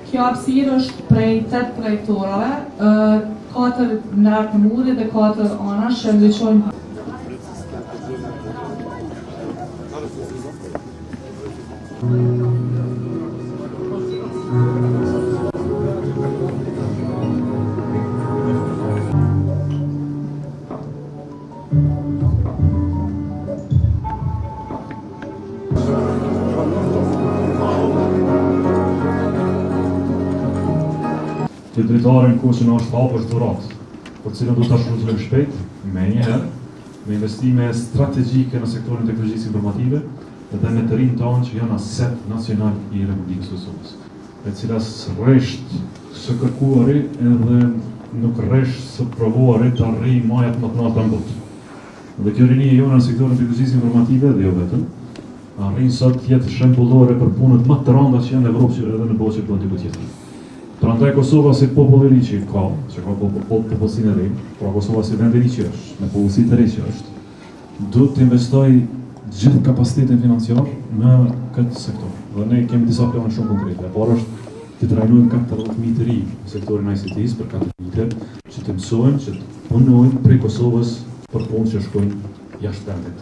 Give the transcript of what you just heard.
Kjo hapësirë është prej 8 projektorave, 4 në lartë në muri dhe 4 anash që ndryqojnë. Të drejtarin ku që në është hapë është dhurat, për cilën do të shfrytëzojmë shpejt, me njëherë, me investime strategjike në sektorin teknologjisë informative dhe me të rinj tonë që janë aset nacional i Republikës Kosovës, e cilas rresht së kërkuari edhe nuk rresht së provuari të arrijë majat më të larta në botë. Dhe kjo rini e jona në sektorin teknologjisë informative dhe jo vetëm, arrin sot të jetë shembullore për punët më të rënda që janë në Evropë edhe në botë që po diku tjetër. Prandaj Kosova si popull i ri që ka popullsinë e ri, pra Kosova si vend i ri që është, me popullsinë e ri që është, duhet të investoj gjithë kapacitetin financiar në këtë sektor. Dhe ne kemi disa plane shumë konkrete. E parë është të trajnojmë 40.000 të ri në sektorin ICT-s për 4 vite, që të mësojnë, që të punojnë prej Kosovës për punë që shkojnë jashtë vendit.